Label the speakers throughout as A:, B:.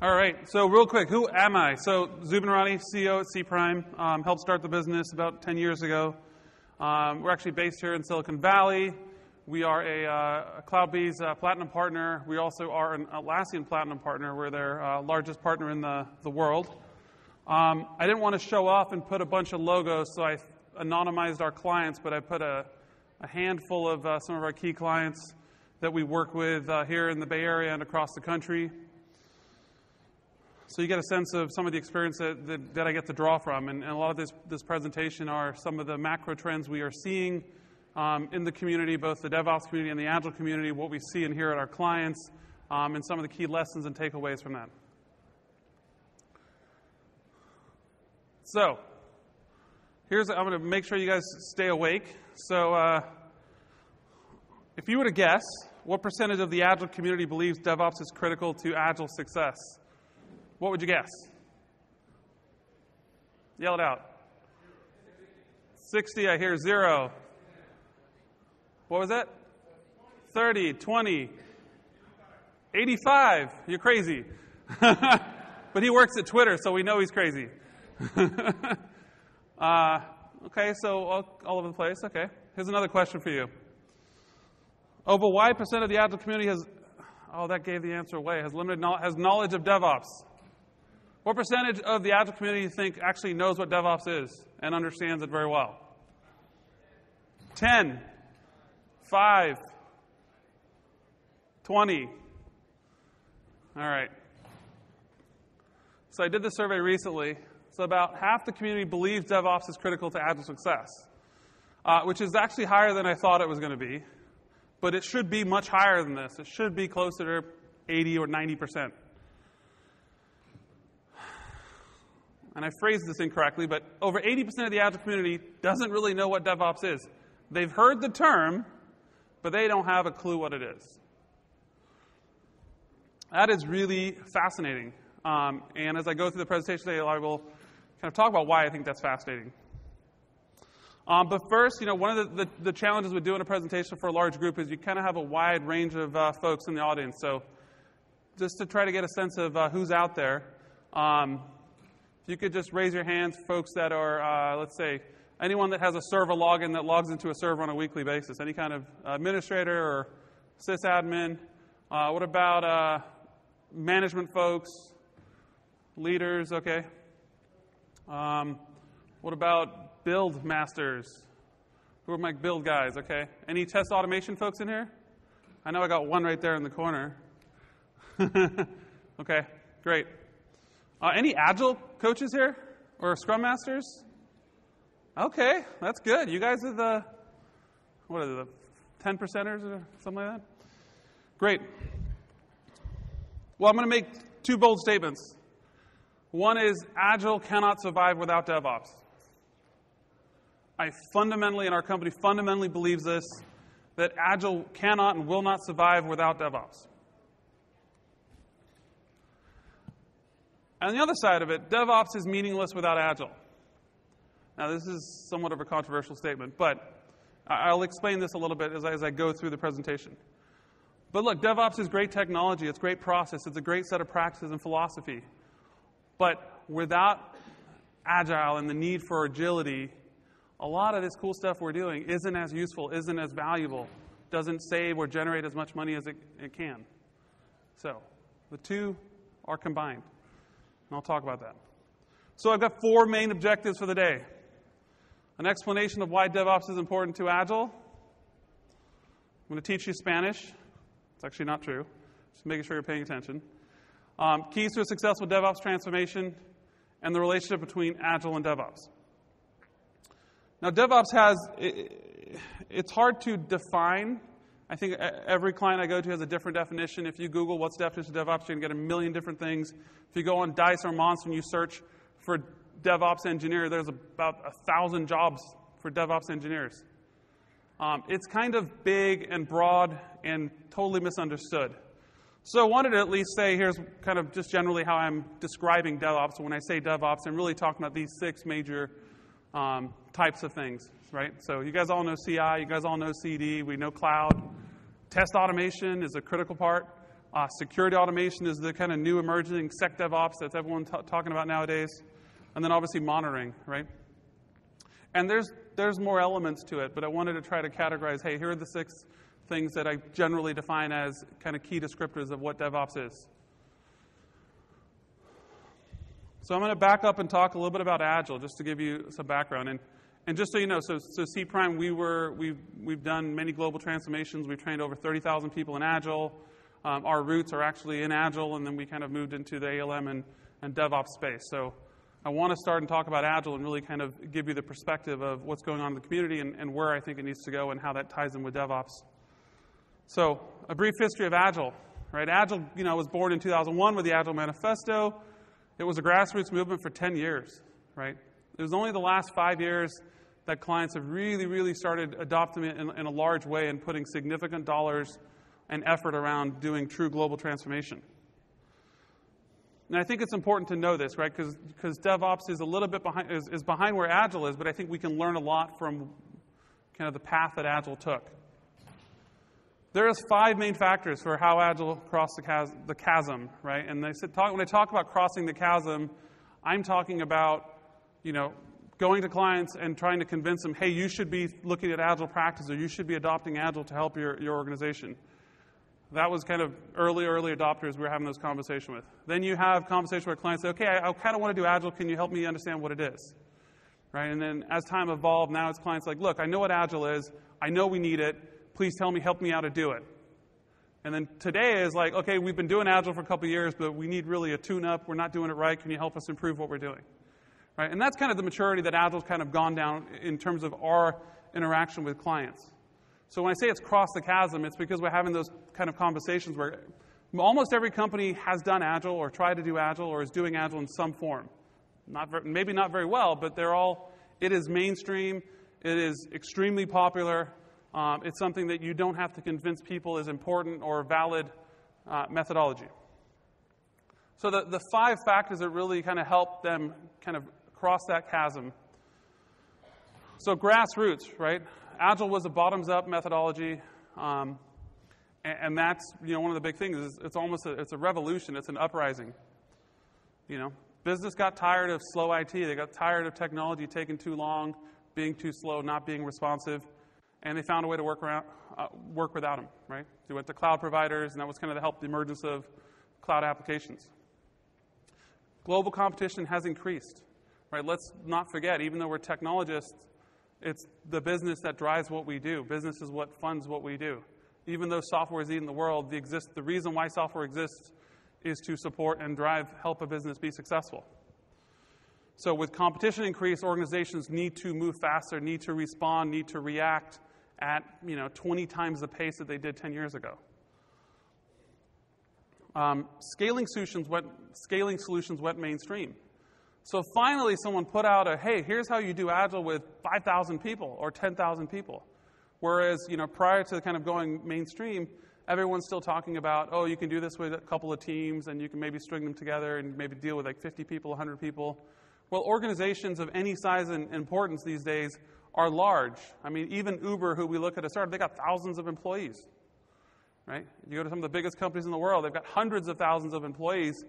A: All right, so real quick, who am I? So Zubin Irani, CEO at cPrime, helped start the business about 10 years ago. We're actually based here in Silicon Valley. We are a CloudBees Platinum partner. We also are an Atlassian Platinum partner. We're their largest partner in the world. I didn't want to show off and put a bunch of logos, so I anonymized our clients, but I put a handful of some of our key clients that we work with here in the Bay Area and across the country. So you get a sense of some of the experience that I get to draw from. And a lot of this presentation are some of the macro trends we are seeing in the community, both the DevOps community and the Agile community, what we see and hear at our clients, and some of the key lessons and takeaways from that. So I'm going to make sure you guys stay awake. So if you were to guess, what percentage of the Agile community believes DevOps is critical to Agile success? What would you guess? Yell it out. 60, I hear 0. What was it? 30, 20, 85. You're crazy. But he works at Twitter, so we know he's crazy. Okay, so all over the place. Okay. Here's another question for you. Over what percent of the Agile community has, that gave the answer away, has knowledge of DevOps? What percentage of the Agile community you think actually knows what DevOps is and understands it very well? 10, 5, 20. All right. So I did this survey recently. So about half the community believes DevOps is critical to Agile success, which is actually higher than I thought it was going to be. But it should be much higher than this. It should be closer to 80 or 90%. And I phrased this incorrectly, but over 80% of the Agile community doesn't really know what DevOps is. They've heard the term, but they don't have a clue what it is. That is really fascinating. And as I go through the presentation today, I will kind of talk about why I think that's fascinating. But first, one of the challenges with doing a presentation for a large group is you kind of have a wide range of folks in the audience. So just to try to get a sense of who's out there, if you could just raise your hands, folks that are, let's say, anyone that has a server login that logs into a server on a weekly basis, any kind of administrator or sysadmin. What about management folks, leaders, okay? What about build masters? Who are my build guys, okay? Any test automation folks in here? I know I got one right there in the corner. Okay, great. Any Agile coaches here? Or Scrum Masters? Okay, that's good. You guys are the 10%ers or something like that? Great. Well, I'm going to make two bold statements. One is Agile cannot survive without DevOps. I fundamentally, and our company fundamentally believes this, that Agile cannot and will not survive without DevOps. On the other side of it, DevOps is meaningless without Agile. Now, this is somewhat of a controversial statement, but I'll explain this a little bit as I go through the presentation. But look, DevOps is great technology. It's great process. It's a great set of practices and philosophy. But without Agile and the need for agility, a lot of this cool stuff we're doing isn't as useful, isn't as valuable, doesn't save or generate as much money as it can. So the two are combined. And I'll talk about that. So I've got 4 main objectives for the day. An explanation of why DevOps is important to Agile. I'm going to teach you Spanish. It's actually not true. Just making sure you're paying attention. Keys to a successful DevOps transformation and the relationship between Agile and DevOps. Now, DevOps it's hard to define. I think every client I go to has a different definition. If you Google what's the definition of DevOps, you're going to get a million different things. If you go on Dice or Monster and you search for DevOps engineer, there's about 1,000 jobs for DevOps engineers. It's kind of big and broad and totally misunderstood. So I wanted to at least say, here's kind of just generally how I'm describing DevOps. So when I say DevOps, I'm really talking about these 6 major types of things, right? So you guys all know CI, you guys all know CD, we know cloud. Test automation is a critical part. Security automation is the kind of new emerging sec DevOps that's everyone talking about nowadays. And then obviously monitoring, right? And there's more elements to it, but I wanted to try to categorize, hey, here are the 6 things that I generally define as kind of key descriptors of what DevOps is. So I'm going to back up and talk a little bit about Agile, just to give you some background. And just so you know, so cPrime, we've done many global transformations. We've trained over 30,000 people in Agile. Our roots are actually in Agile, and then we kind of moved into the ALM and DevOps space. So I want to start and talk about Agile and really kind of give you the perspective of what's going on in the community and where I think it needs to go and how that ties in with DevOps. So a brief history of Agile, right? Agile, was born in 2001 with the Agile Manifesto. It was a grassroots movement for 10 years, right? It was only the last 5 years that clients have really, really started adopting it in a large way and putting significant dollars and effort around doing true global transformation. And I think it's important to know this, right? Because DevOps is a little bit behind where Agile is, but I think we can learn a lot from kind of the path that Agile took. There's 5 main factors for how Agile crossed the chasm, right? And when I talk about crossing the chasm, I'm talking about, going to clients and trying to convince them, hey, you should be looking at Agile practice, or you should be adopting Agile to help your organization. That was kind of early adopters we were having those conversations with. Then you have conversations where clients say, okay, I kind of want to do Agile. Can you help me understand what it is? Right? And then as time evolved, now it's clients like, look, I know what Agile is. I know we need it. Please help me out to do it. And then today is like, okay, we've been doing Agile for a couple of years, but we need really a tune-up. We're not doing it right. Can you help us improve what we're doing? Right? And that's kind of the maturity that Agile's kind of gone down in terms of our interaction with clients. So when I say it's crossed the chasm, it's because we're having those kind of conversations where almost every company has done Agile or tried to do Agile or is doing Agile in some form. Maybe not very well, but it is mainstream. It is extremely popular. It's something that you don't have to convince people is important or valid methodology. So the 5 factors that really kind of help them kind of cross that chasm. So grassroots, right? Agile was a bottoms-up methodology, and that's one of the big things. Is it's a revolution. It's an uprising. Business got tired of slow IT. They got tired of technology taking too long, being too slow, not being responsive, and they found a way to work without them. Right? They went to cloud providers, and that was kind of the emergence of cloud applications. Global competition has increased. Right? Let's not forget, even though we're technologists, it's the business that drives what we do. Business is what funds what we do. Even though software is eating the world, the reason why software exists is to support and help a business be successful. So with competition increase, organizations need to move faster, need to respond, need to react at 20 times the pace that they did 10 years ago. Scaling solutions went mainstream. So finally, someone put out hey, here's how you do Agile with 5,000 people or 10,000 people. Whereas, prior to kind of going mainstream, everyone's still talking about, oh, you can do this with a couple of teams, and you can maybe string them together and maybe deal with like 50 people, 100 people. Well, organizations of any size and importance these days are large. I mean, even Uber, who we look at a startup, they got thousands of employees. Right? You go to some of the biggest companies in the world, they've got hundreds of thousands of employees,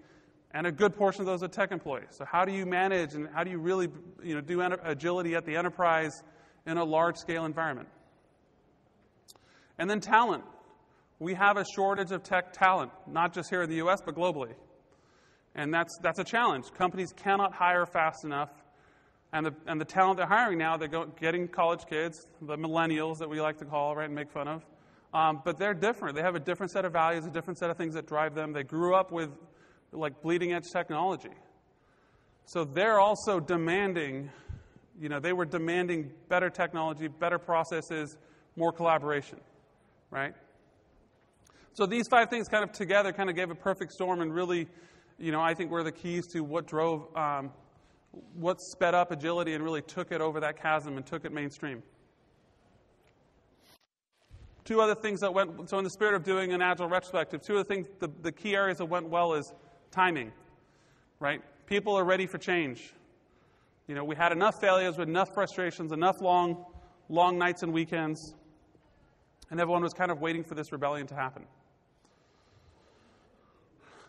A: and a good portion of those are tech employees. So how do you manage and how do you really do agility at the enterprise in a large-scale environment? And then talent. We have a shortage of tech talent, not just here in the U.S., but globally. And that's a challenge. Companies cannot hire fast enough. And the talent they're hiring now, they're getting college kids, the millennials that we like to call, right, and make fun of. But they're different. They have a different set of values, a different set of things that drive them. They grew up with bleeding edge technology. So they're also demanding, they were demanding better technology, better processes, more collaboration, right? So these 5 things kind of together kind of gave a perfect storm and really, I think were the keys to what drove, what sped up agility and really took it over that chasm and took it mainstream. 2 other things that went, so in the spirit of doing an Agile retrospective, 2 of the things, the key areas that went well is timing, right? People are ready for change. We had enough failures with enough frustrations, enough long nights and weekends, and everyone was kind of waiting for this rebellion to happen.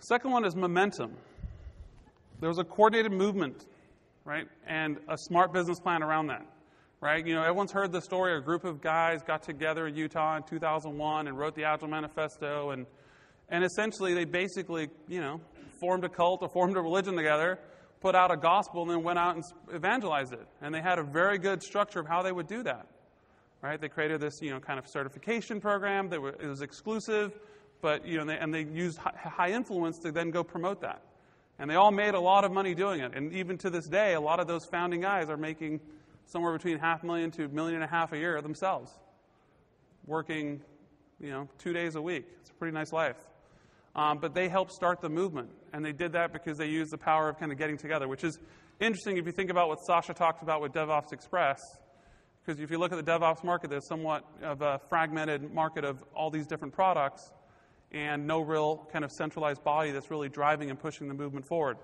A: Second one is momentum. There was a coordinated movement, right, and a smart business plan around that, right? You know, everyone's heard the story. A group of guys got together in Utah in 2001 and wrote the Agile Manifesto, and essentially they basically, you know, formed a cult or formed a religion together, put out a gospel, and then went out and evangelized it. And they had a very good structure of how they would do that, right? They created this, you know, kind of certification program. It was exclusive, but, you know, they used high influence to then go promote that. And they all made a lot of money doing it. And even to this day, a lot of those founding guys are making somewhere between $500,000 to $1.5 million a year themselves, working, you know, 2 days a week. It's a pretty nice life. But they helped start the movement. And they did that because they used the power of kind of getting together, which is interesting if you think about what Sasha talked about with DevOps Express. Because if you look at the DevOps market, there's somewhat of a fragmented market of all these different products and no real kind of centralized body that's really driving and pushing the movement forward.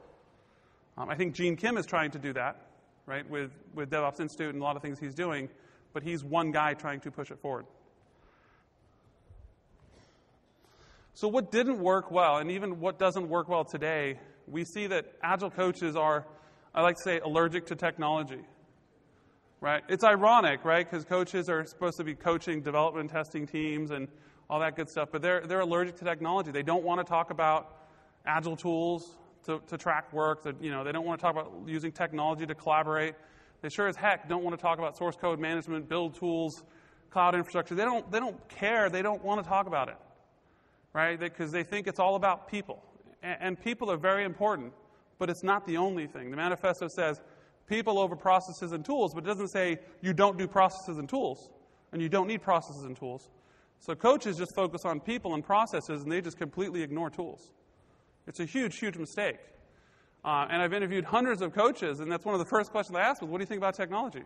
A: I think Gene Kim is trying to do that, right, with DevOps Institute and a lot of things he's doing, but he's one guy trying to push it forward. So what didn't work well, and even what doesn't work well today, we see that Agile coaches are, I like to say, allergic to technology, right? It's ironic, right, because coaches are supposed to be coaching development testing teams and all that good stuff, but they're allergic to technology. They don't want to talk about Agile tools to track work. You know, they don't want to talk about using technology to collaborate. They sure as heck don't want to talk about source code management, build tools, cloud infrastructure. They don't care. They don't want to talk about it, right? Because they think it's all about people. And people are very important, but it's not the only thing. The manifesto says people over processes and tools, but it doesn't say you don't do processes and tools, and you don't need processes and tools. So coaches just focus on people and processes, and they just completely ignore tools. It's a huge, huge mistake. And I've interviewed hundreds of coaches, and that's one of the first questions I ask was, what do you think about technology?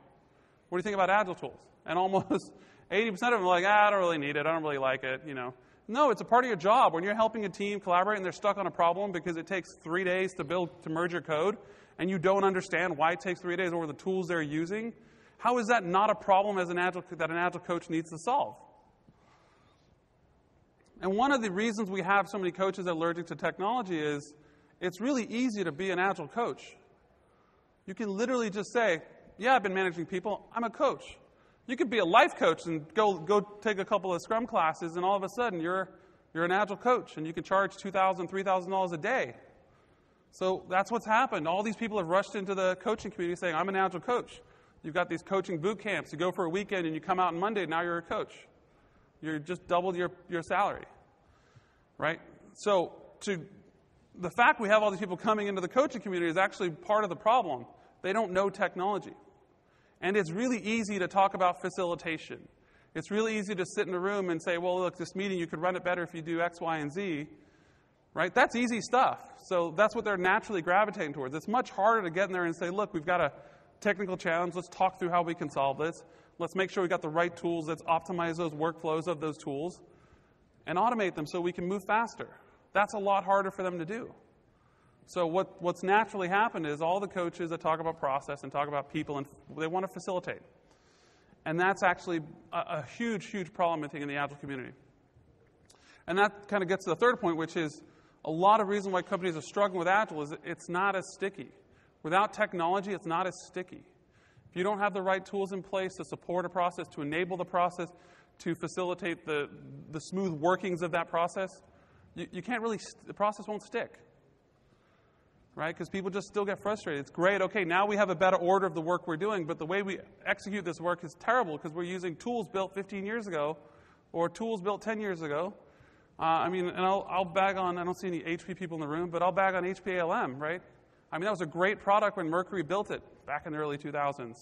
A: What do you think about Agile tools? And almost 80% of them are like, I don't really need it. I don't really like it, you know. No, it's a part of your job. When you're helping a team collaborate and they're stuck on a problem because it takes 3 days to merge your code, and you don't understand why it takes 3 days or the tools they're using, how is that not a problem that an Agile coach needs to solve? And one of the reasons we have so many coaches allergic to technology is it's really easy to be an Agile coach. You can literally just say, yeah, I've been managing people. I'm a coach. You could be a life coach and go take a couple of Scrum classes, and all of a sudden you're an Agile coach, and you can charge $2,000, $3,000 a day. So that's what's happened. All these people have rushed into the coaching community saying, I'm an Agile coach. You've got these coaching boot camps. You go for a weekend, and you come out on Monday, and now you're a coach. You just doubled your salary, right? So the fact we have all these people coming into the coaching community is actually part of the problem. They don't know technology. And it's really easy to talk about facilitation. It's really easy to sit in a room and say, well, look, this meeting, you could run it better if you do X, Y, and Z, right? That's easy stuff. So that's what they're naturally gravitating towards. It's much harder to get in there and say, look, we've got a technical challenge. Let's talk through how we can solve this. Let's make sure we've got the right tools. Let's optimize those workflows of those tools and automate them so we can move faster. That's a lot harder for them to do. So what's naturally happened is all the coaches that talk about process and talk about people, and they want to facilitate. And that's actually a huge, huge problem, I think, in the Agile community. And that kind of gets to the third point, which is a lot of reason why companies are struggling with Agile is it's not as sticky. Without technology, it's not as sticky. If you don't have the right tools in place to support a process, to enable the process, to facilitate the smooth workings of that process, you can't really, the process won't stick. Right? Because people just still get frustrated. It's great. Okay, now we have a better order of the work we're doing, but the way we execute this work is terrible because we're using tools built 15 years ago or tools built 10 years ago. And I'll bag on, I don't see any HP people in the room, but I'll bag on HP ALM, right? I mean, that was a great product when Mercury built it back in the early 2000s.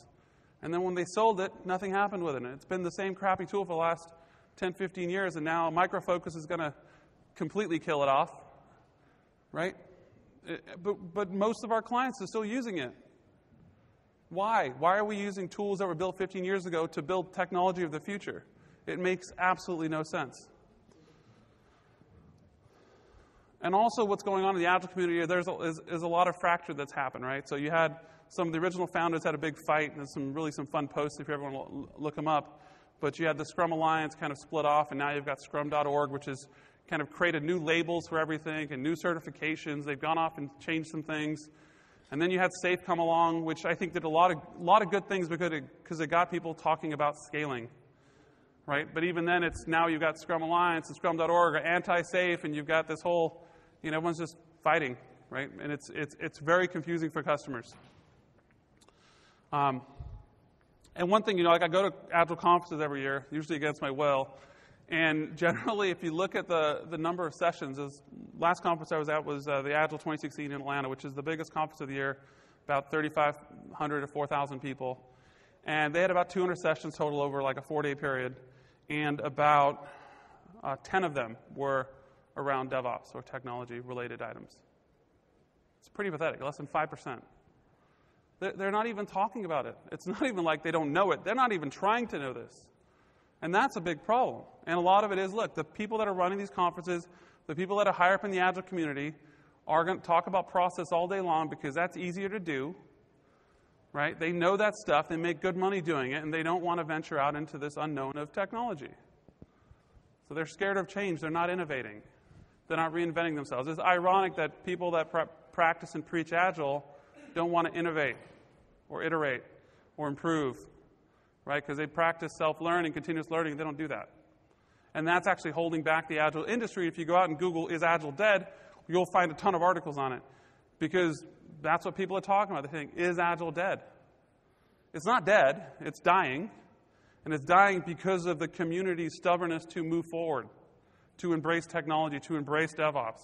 A: And then when they sold it, nothing happened with it. And it's been the same crappy tool for the last 10, 15 years, and now Micro Focus is going to completely kill it off, right? But most of our clients are still using it. Why? Why are we using tools that were built 15 years ago to build technology of the future? It makes absolutely no sense. And also what's going on in the Agile community, there's a lot of fracture that's happened, right? So you had some of the original founders had a big fight, and there's some fun posts if you ever want to look them up. But you had the Scrum Alliance kind of split off, and now you've got Scrum.org, which is kind of created new labels for everything and new certifications. They've gone off and changed some things. And then you had SAFe come along, which I think did a lot of good things because it got people talking about scaling, right? But even then, it's now you've got Scrum Alliance and Scrum.org, or anti-SAFe, and you've got this whole, everyone's just fighting, right? And it's very confusing for customers. And one thing, like I go to Agile conferences every year, usually against my will. And generally, if you look at the number of sessions, last conference I was at was the Agile 2016 in Atlanta, which is the biggest conference of the year, about 3,500 to 4,000 people. And they had about 200 sessions total over like a 4-day period. And about 10 of them were around DevOps or technology-related items. It's pretty pathetic, less than 5%. They're not even talking about it. It's not even like they don't know it. They're not even trying to know this. And that's a big problem. And a lot of it is, look, the people that are running these conferences, the people that are higher up in the Agile community are going to talk about process all day long because that's easier to do, right? They know that stuff. They make good money doing it, and they don't want to venture out into this unknown of technology. So they're scared of change. They're not innovating. They're not reinventing themselves. It's ironic that people that practice and preach Agile don't want to innovate or iterate or improve, right? Because they practice self-learning, continuous learning. They don't do that. And that's actually holding back the Agile industry. If you go out and Google, is Agile dead? You'll find a ton of articles on it. Because that's what people are talking about. They're saying, is Agile dead? It's not dead. It's dying. And it's dying because of the community's stubbornness to move forward, to embrace technology, to embrace DevOps.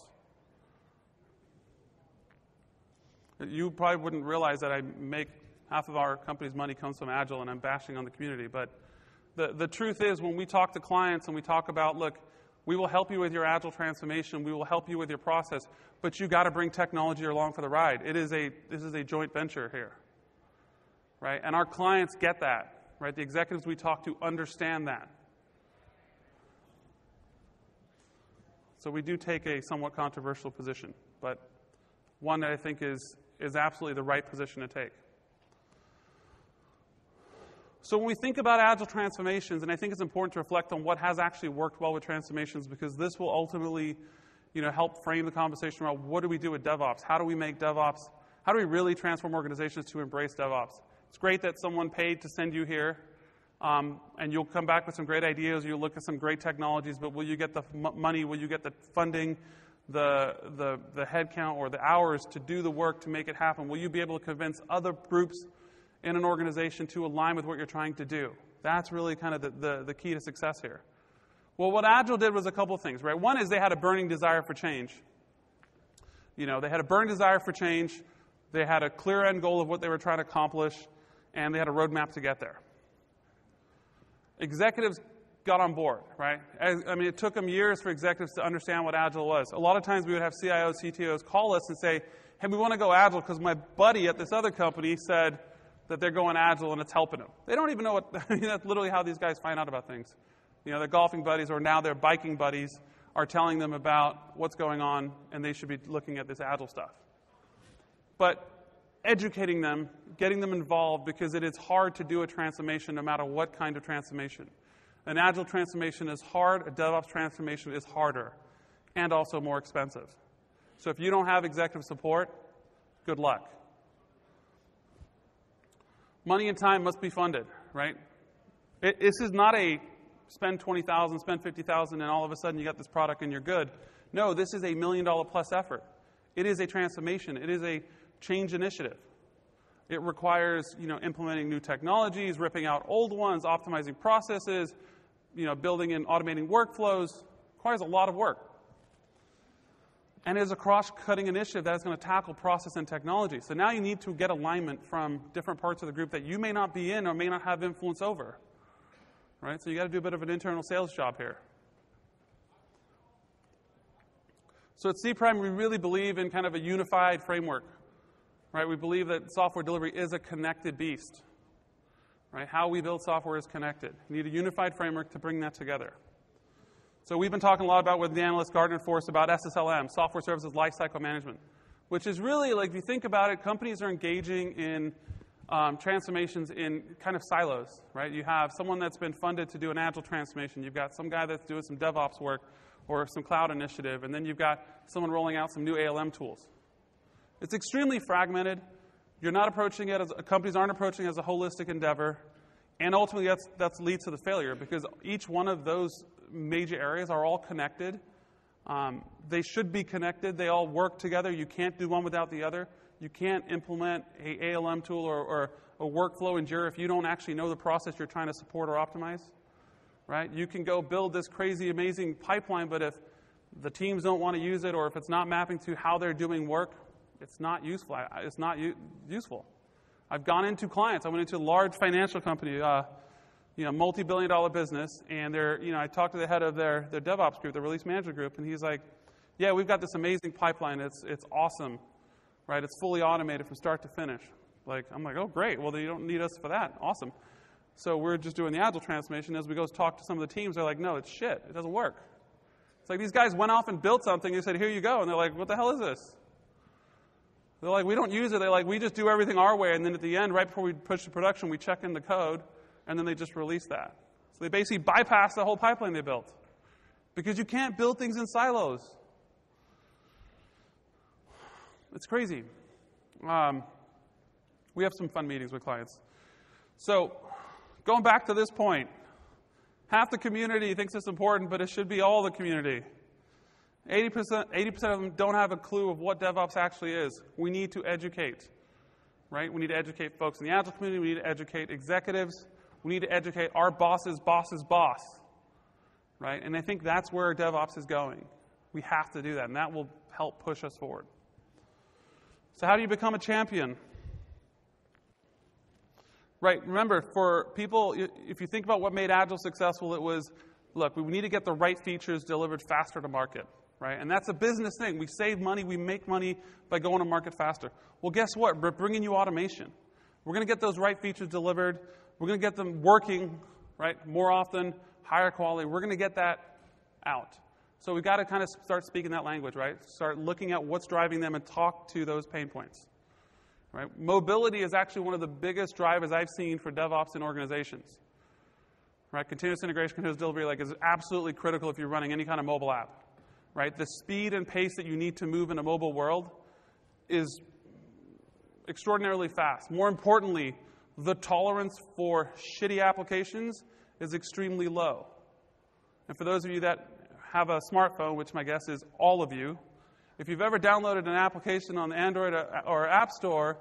A: You probably wouldn't realize that I make half of our company's money comes from Agile, and I'm bashing on the community. But the truth is, when we talk to clients and we talk about, look, we will help you with your Agile transformation, we will help you with your process, but you got to bring technology along for the ride. This is a joint venture here, right? And our clients get that, right? The executives we talk to understand that. So we do take a somewhat controversial position, but one that I think is absolutely the right position to take. So when we think about Agile transformations, and I think it's important to reflect on what has actually worked well with transformations, because this will ultimately, help frame the conversation around what do we do with DevOps? How do we make DevOps? How do we really transform organizations to embrace DevOps? It's great that someone paid to send you here, and you'll come back with some great ideas. You'll look at some great technologies, but will you get the money? Will you get the funding, the headcount, or the hours to do the work to make it happen? Will you be able to convince other groups in an organization to align with what you're trying to do? That's really kind of the key to success here. Well, what Agile did was a couple of things, right? One is they had a burning desire for change. They had a burning desire for change. They had a clear end goal of what they were trying to accomplish, and they had a roadmap to get there. Executives got on board, right? It took them years for executives to understand what Agile was. A lot of times we would have CIOs, CTOs call us and say, hey, we want to go Agile because my buddy at this other company said that they're going Agile and it's helping them. They don't even know what, that's literally how these guys find out about things. Their golfing buddies or now their biking buddies are telling them about what's going on, and they should be looking at this Agile stuff. But educating them, getting them involved, because it is hard to do a transformation no matter what kind of transformation. An Agile transformation is hard, a DevOps transformation is harder, and also more expensive. So if you don't have executive support, good luck. Money and time must be funded, right? This is not a spend $20,000, spend $50,000, and all of a sudden you got this product and you're good. No, this is a $1 million plus effort. It is a transformation. It is a change initiative. It requires, implementing new technologies, ripping out old ones, optimizing processes, building and automating workflows. It requires a lot of work. And it is a cross-cutting initiative that is going to tackle process and technology. So now you need to get alignment from different parts of the group that you may not be in or may not have influence over. Right? So you got to do a bit of an internal sales job here. So at cPrime, we really believe in kind of a unified framework. Right? We believe that software delivery is a connected beast. Right? How we build software is connected. You need a unified framework to bring that together. So we've been talking a lot about with the analyst Gartner Force about SSLM, Software Services Lifecycle Management, which is really, like, if you think about it, companies are engaging in transformations in kind of silos, right? You have someone that's been funded to do an Agile transformation. You've got some guy that's doing some DevOps work, or some cloud initiative, and then you've got someone rolling out some new ALM tools. It's extremely fragmented. You're not approaching it companies aren't approaching it as a holistic endeavor, and ultimately that leads to the failure because each one of those major areas are all connected. They should be connected. They all work together. You can't do one without the other. You can't implement a ALM tool or a workflow in Jira if you don't actually know the process you're trying to support or optimize. Right? You can go build this crazy, amazing pipeline, but if the teams don't want to use it or if it's not mapping to how they're doing work, it's not useful. It's not useful. I've gone into clients. I went into a large financial company, multi-billion-dollar business, and I talked to the head of their DevOps group, the release management group, and he's like, "Yeah, we've got this amazing pipeline. It's awesome, right? It's fully automated from start to finish." I'm like, "Oh, great. Well, then you don't need us for that. Awesome." So we're just doing the Agile transformation. As we go talk to some of the teams, they're like, "No, it's shit. It doesn't work." It's like these guys went off and built something. They said, "Here you go," and they're like, "What the hell is this?" They're like, "We don't use it." They're like, "We just do everything our way, and then at the end, right before we push to production, we check in the code, and then they just release that." So they basically bypass the whole pipeline they built because you can't build things in silos. It's crazy. We have some fun meetings with clients. So going back to this point, half the community thinks it's important, but it should be all the community. 80% of them don't have a clue of what DevOps actually is. We need to educate, right? We need to educate folks in the Agile community. We need to educate executives. We need to educate our boss's boss's boss, right? And I think that's where DevOps is going. We have to do that, and that will help push us forward. So how do you become a champion? Right, remember, for people, if you think about what made Agile successful, it was, look, we need to get the right features delivered faster to market, right? And that's a business thing. We save money, we make money by going to market faster. Well, guess what? We're bringing you automation. We're going to get those right features delivered. We're going to get them working, right, more often, higher quality. We're going to get that out. So we've got to kind of start speaking that language, right? Start looking at what's driving them and talk to those pain points. Right? Mobility is actually one of the biggest drivers I've seen for DevOps in organizations. Right? Continuous integration, continuous delivery is absolutely critical if you're running any kind of mobile app. Right? The speed and pace that you need to move in a mobile world is extraordinarily fast. More importantly, the tolerance for shitty applications is extremely low. And for those of you that have a smartphone, which my guess is all of you, if you've ever downloaded an application on the Android or App Store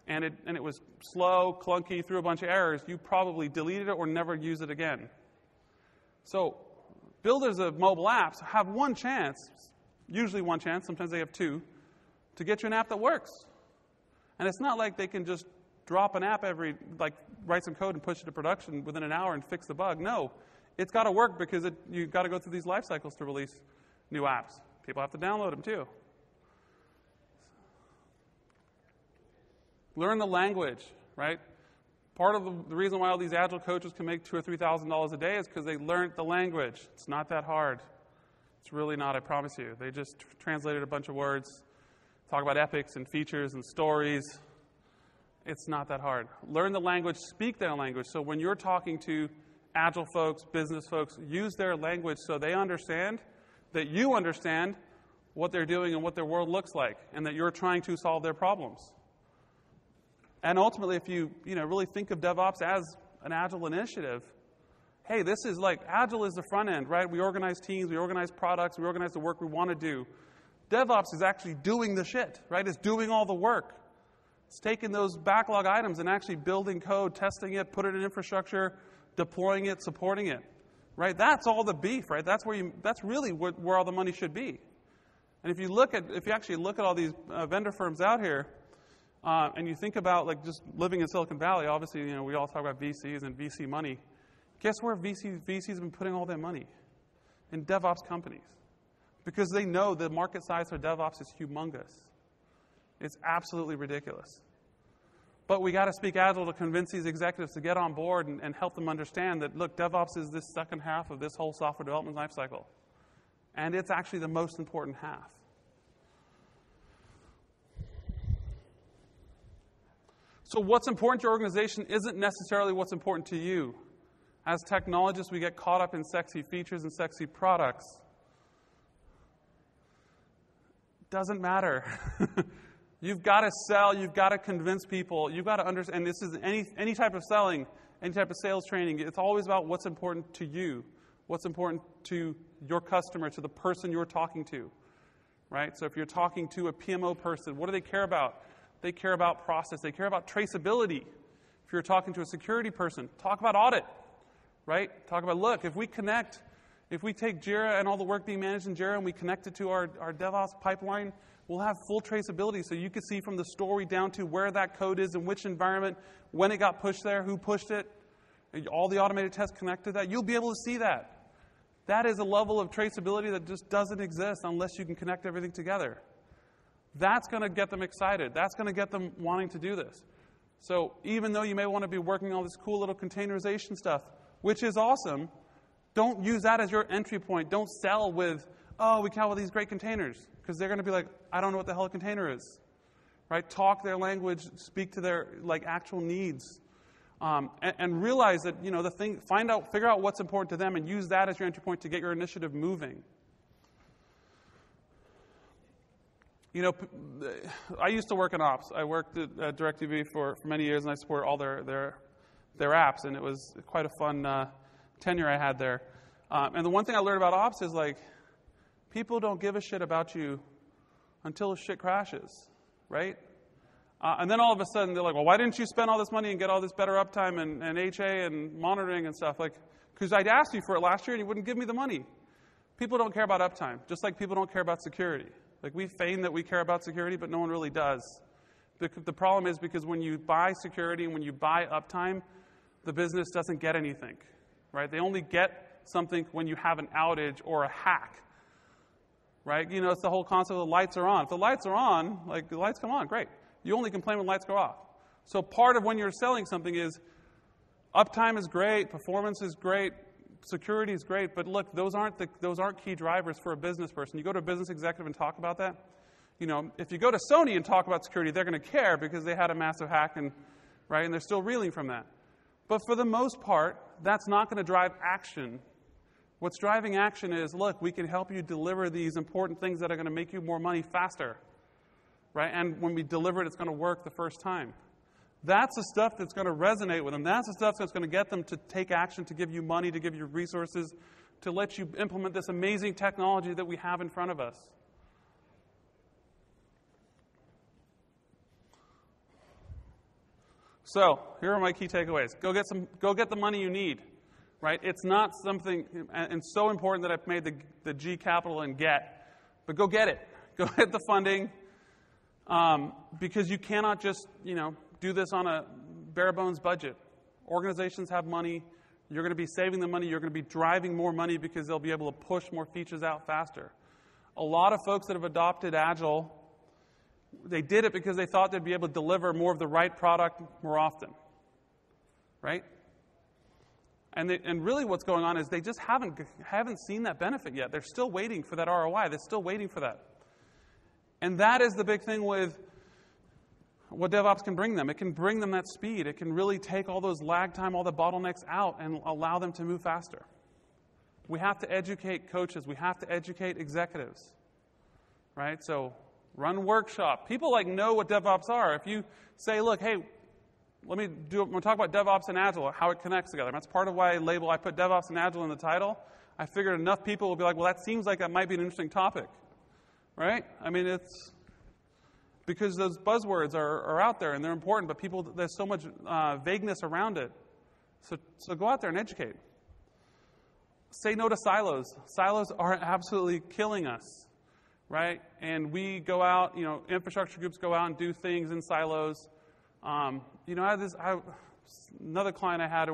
A: and it was slow, clunky, threw a bunch of errors, you probably deleted it or never use it again. So builders of mobile apps have one chance, usually one chance, sometimes they have two, to get you an app that works. And it's not like they can just drop an app write some code and push it to production within an hour and fix the bug. No, it's got to work because you've got to go through these life cycles to release new apps. People have to download them too. Learn the language, right? Part of the reason why all these Agile coaches can make $2,000 or $3,000 a day is because they learned the language. It's not that hard. It's really not, I promise you. They just translated a bunch of words, talk about epics and features and stories. It's not that hard. Learn the language, speak their language. So when you're talking to Agile folks, business folks, use their language so they understand that you understand what they're doing and what their world looks like, and that you're trying to solve their problems. And ultimately, if you really think of DevOps as an Agile initiative, hey, this is Agile is the front end, right? We organize teams, we organize products, we organize the work we want to do. DevOps is actually doing the shit, right? It's doing all the work. It's taking those backlog items and actually building code, testing it, put it in infrastructure, deploying it, supporting it, right? That's all the beef, right? That's really where all the money should be. And if you actually look at all these vendor firms out here, and you think about just living in Silicon Valley, obviously, we all talk about VCs and VC money. Guess where VCs have been putting all their money? In DevOps companies. Because they know the market size for DevOps is humongous. It's absolutely ridiculous. But we got to speak Agile to convince these executives to get on board and help them understand that, look, DevOps is this second half of this whole software development lifecycle. And it's actually the most important half. So what's important to your organization isn't necessarily what's important to you. As technologists, we get caught up in sexy features and sexy products. Doesn't matter. You've got to sell. You've got to convince people. You've got to understand. And this is any type of selling, any type of sales training. It's always about what's important to you, what's important to your customer, to the person you're talking to, right? So if you're talking to a PMO person, what do they care about? They care about process. They care about traceability. If you're talking to a security person, talk about audit, right? Talk about, look, if we take Jira and all the work being managed in Jira and we connect it to our DevOps pipeline, we'll have full traceability so you can see from the story down to where that code is, in which environment, when it got pushed there, who pushed it, all the automated tests connect to that. You'll be able to see that. That is a level of traceability that just doesn't exist unless you can connect everything together. That's going to get them excited. That's going to get them wanting to do this. So even though you may want to be working on this cool little containerization stuff, which is awesome, don't use that as your entry point. Don't sell with, oh, we come up with these great containers, because they're going to be like, I don't know what the hell a container is, right? Talk their language, speak to their actual needs, and realize that figure out what's important to them, and use that as your entry point to get your initiative moving. I used to work in ops. I worked at DirecTV for many years, and I supported all their apps, and it was quite a fun tenure I had there. And the one thing I learned about ops is, people don't give a shit about you until shit crashes, right? And then all of a sudden, they're like, well, why didn't you spend all this money and get all this better uptime and HA and monitoring and stuff? Because I'd asked you for it last year, and you wouldn't give me the money. People don't care about uptime, just like people don't care about security. We feign that we care about security, but no one really does. The problem is because when you buy security and when you buy uptime, the business doesn't get anything, right? They only get something when you have an outage or a hack, right? It's the whole concept of the lights are on. If the lights are on, the lights come on, great. You only complain when lights go off. So part of when you're selling something is uptime is great, performance is great, security is great, but look, those aren't key drivers for a business person. You go to a business executive and talk about that. If you go to Sony and talk about security, they're going to care because they had a massive hack and they're still reeling from that. But for the most part, that's not going to drive action. What's driving action is, look, we can help you deliver these important things that are going to make you more money faster, right? And when we deliver it, it's going to work the first time. That's the stuff that's going to resonate with them. That's the stuff that's going to get them to take action, to give you money, to give you resources, to let you implement this amazing technology that we have in front of us. So here are my key takeaways. Go get the money you need, right? It's not something, and so important that I've made the G capital and get, but go get it. Go get the funding, because you cannot just, do this on a bare bones budget. Organizations have money. You're going to be saving the money. You're going to be driving more money because they'll be able to push more features out faster. A lot of folks that have adopted Agile, they did it because they thought they'd be able to deliver more of the right product more often, right? And really what's going on is they just haven't seen that benefit yet. They're still waiting for that ROI. They're still waiting for that. And that is the big thing with what DevOps can bring them. It can bring them that speed. It can really take all those lag time, all the bottlenecks out, and allow them to move faster. We have to educate coaches. We have to educate executives, right? Run workshop. People know what DevOps are. If you say, look, hey, we'll talk about DevOps and Agile, how it connects together. That's part of why I put DevOps and Agile in the title. I figured enough people will be like, well, that seems like that might be an interesting topic, right? It's because those buzzwords are out there and they're important, but there's so much vagueness around it. So go out there and educate. Say no to silos. Silos are absolutely killing us, right? And we go out, infrastructure groups go out and do things in silos. Another client I had,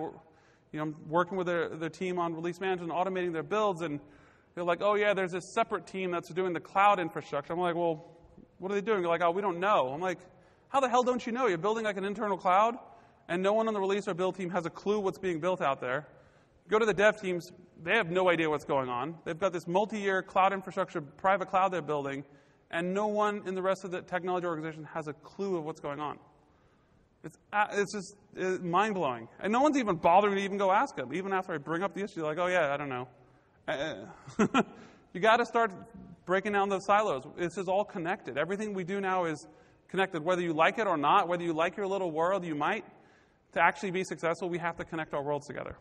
A: I'm working with their team on release management and automating their builds, and they're like, oh yeah, there's this separate team that's doing the cloud infrastructure. I'm like, well, what are they doing? They're like, oh, we don't know. I'm like, how the hell don't you know? You're building an internal cloud, and no one on the release or build team has a clue what's being built out there. Go to the dev teams, they have no idea what's going on. They've got this multi-year cloud infrastructure, private cloud they're building, and no one in the rest of the technology organization has a clue of what's going on. It's just mind-blowing. And no one's even bothering to even go ask them. Even after I bring up the issue, they're like, oh yeah, I don't know. You got to start breaking down the silos. This is all connected. Everything we do now is connected. Whether you like it or not, whether you like your little world, you might. To actually be successful, we have to connect our worlds together.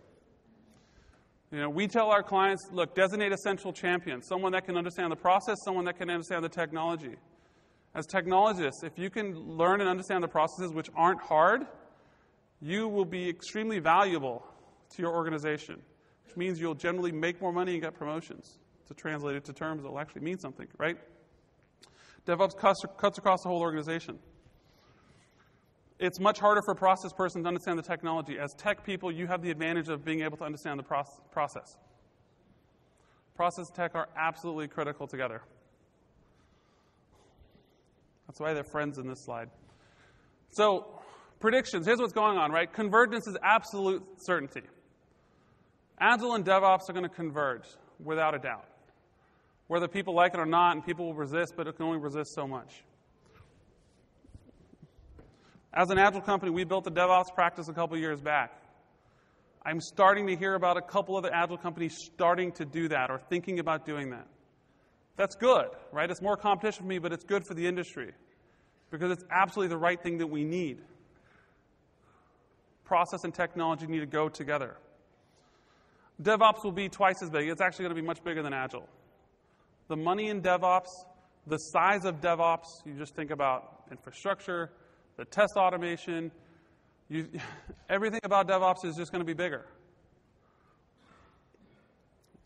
A: We tell our clients, look, designate essential champion, someone that can understand the process, someone that can understand the technology. As technologists, if you can learn and understand the processes which aren't hard, you will be extremely valuable to your organization, which means you'll generally make more money and get promotions. To translate it to terms that will actually mean something, right? DevOps cuts across the whole organization. It's much harder for a process person to understand the technology. As tech people, you have the advantage of being able to understand the process. Process and tech are absolutely critical together. That's why they're friends in this slide. So, predictions. Here's what's going on, right? Convergence is absolute certainty. Agile and DevOps are going to converge, without a doubt. Whether people like it or not, and people will resist, but it can only resist so much. As an Agile company, we built a DevOps practice a couple years back. I'm starting to hear about a couple other Agile companies starting to do that or thinking about doing that. That's good, right? It's more competition for me, but it's good for the industry because it's absolutely the right thing that we need. Process and technology need to go together. DevOps will be twice as big. It's actually going to be much bigger than Agile. The money in DevOps, the size of DevOps, you just think about infrastructure, the test automation, everything about DevOps is just going to be bigger.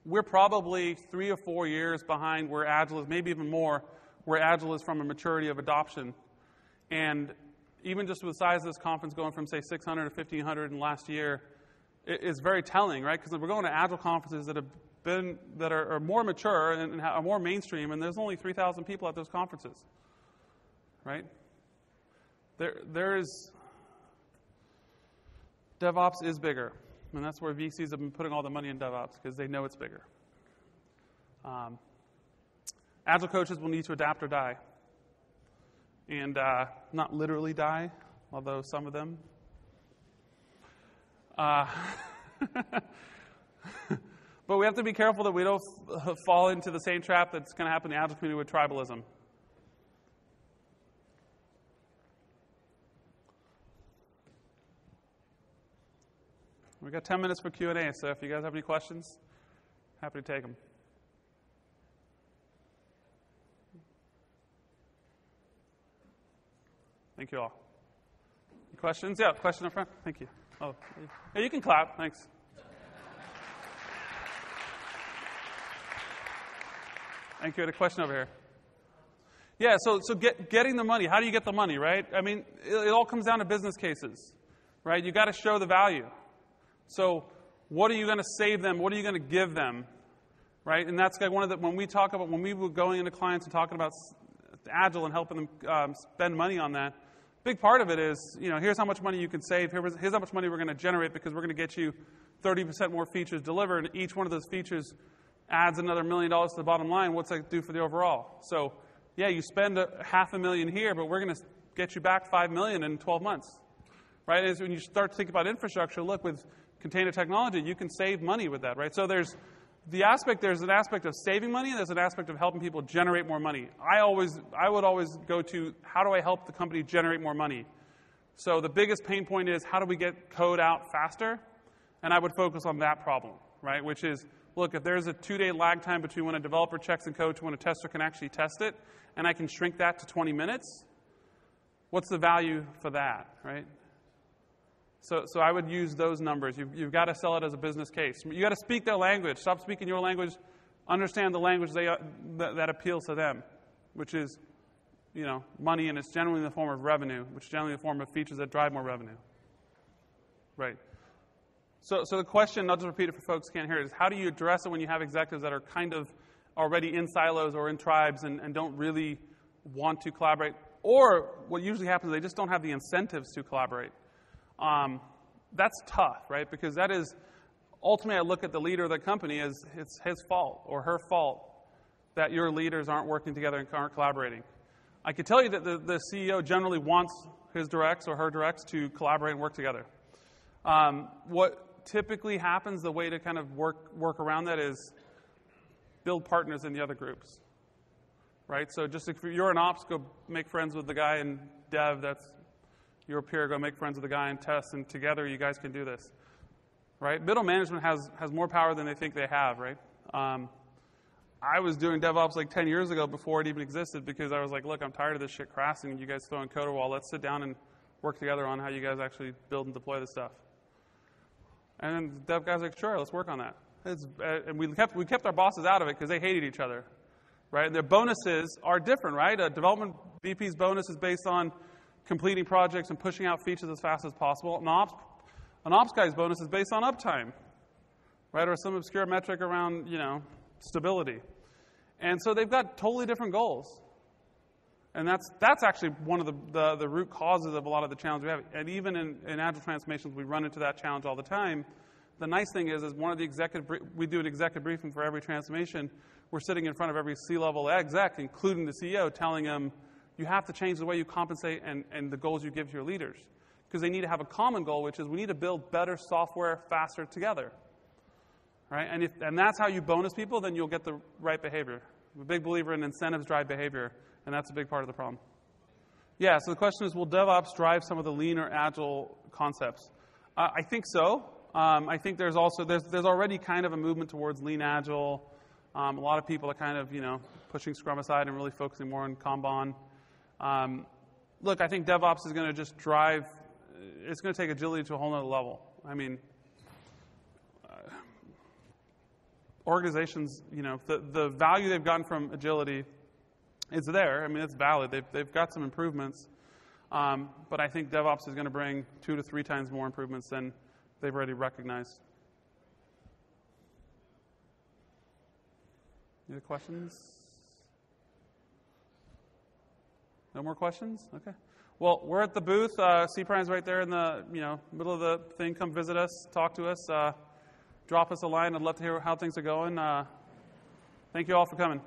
A: We're probably 3 or 4 years behind where Agile is, maybe even more, where Agile is from a maturity of adoption. And even just with the size of this conference going from, say, 600 to 1,500 in last year, is very telling, right? Because we're going to Agile conferences that are more mature and are more mainstream, and there's only 3,000 people at those conferences, right? DevOps is bigger, and that's where VCs have been putting all the money in DevOps because they know it's bigger. Agile coaches will need to adapt or die, and not literally die, although some of them. But we have to be careful that we don't fall into the same trap that's going to happen in the Agile community with tribalism. We've got 10 minutes for Q&A, so if you guys have any questions, happy to take them. Thank you all. Any questions? Yeah, question up front. Thank you. Oh, yeah, you can clap. Thanks. Thank you. I had a question over here. Yeah, so getting the money. How do you get the money, right? I mean, it all comes down to business cases, right? You got to show the value. So what are you going to save them? What are you going to give them, right? And that's one of the, when we were going into clients and talking about Agile and helping them spend money on that, big part of it is, here's how much money you can save. Here's how much money we're going to generate because we're going to get you 30% more features delivered. And each one of those features adds another $1 million to the bottom line. What's that do for the overall? So, yeah, you spend $500,000 here, but we're going to get you back $5 million in 12 months, right? As when you start to think about infrastructure, look, with container technology, you can save money with that, right? So there's an aspect of saving money, and there's an aspect of helping people generate more money. I would always go to, how do I help the company generate more money? So the biggest pain point is, how do we get code out faster? And I would focus on that problem, right? Which is, look, if there's a 2-day lag time between when a developer checks in code to when a tester can actually test it, and I can shrink that to 20 minutes, what's the value for that, right? So I would use those numbers. You've got to sell it as a business case. You've got to speak their language. Stop speaking your language. Understand the language that appeals to them, which is, money, and it's generally in the form of revenue, which is generally in the form of features that drive more revenue. Right. So the question, I'll just repeat it for folks who can't hear it, is how do you address it when you have executives that are kind of already in silos or in tribes and don't really want to collaborate? Or what usually happens is they just don't have the incentives to collaborate. That's tough, right? Because that is, ultimately I look at the leader of the company as it's his fault or her fault that your leaders aren't working together and aren't collaborating. I can tell you that the CEO generally wants his directs or her directs to collaborate and work together. What typically happens, the way to kind of work around that is build partners in the other groups. right? So just if you're an ops, go make friends with the guy in dev that's your peer, go make friends with the guy in test, and together you guys can do this, right? Middle management has more power than they think they have, right? I was doing DevOps like 10 years ago before it even existed because I was like, look, I'm tired of this shit crashing and you guys throwing code at a wall. Let's sit down and work together on how you guys actually build and deploy this stuff. And then the dev guys were like, sure, let's work on that. And we kept our bosses out of it because they hated each other, right? And their bonuses are different, right? A development VP's bonus is based on completing projects and pushing out features as fast as possible. An ops guy's bonus is based on uptime, right? Or some obscure metric around, stability. And so they've got totally different goals. And that's actually one of the root causes of a lot of the challenges we have. And even in Agile transformations, we run into that challenge all the time. The nice thing is one of the we do an executive briefing for every transformation. We're sitting in front of every C-level exec, including the CEO, telling them, you have to change the way you compensate and the goals you give to your leaders. Because they need to have a common goal, which is we need to build better software faster together. Right? And that's how you bonus people, then you'll get the right behavior. I'm a big believer in incentives drive behavior, and that's a big part of the problem. Yeah, so the question is, will DevOps drive some of the lean or agile concepts? I think so. I think there's already kind of a movement towards lean agile. A lot of people are kind of, pushing Scrum aside and really focusing more on Kanban. Look, I think DevOps is going to just drive, it's going to take agility to a whole nother level. I mean, organizations, the value they've gotten from agility is there. I mean, it's valid. They've got some improvements. But I think DevOps is going to bring 2 to 3 times more improvements than they've already recognized. Any other questions? No more questions? Okay. Well, we're at the booth. cPrime's right there in the middle of the thing. Come visit us. Talk to us. Drop us a line. I'd love to hear how things are going. Thank you all for coming.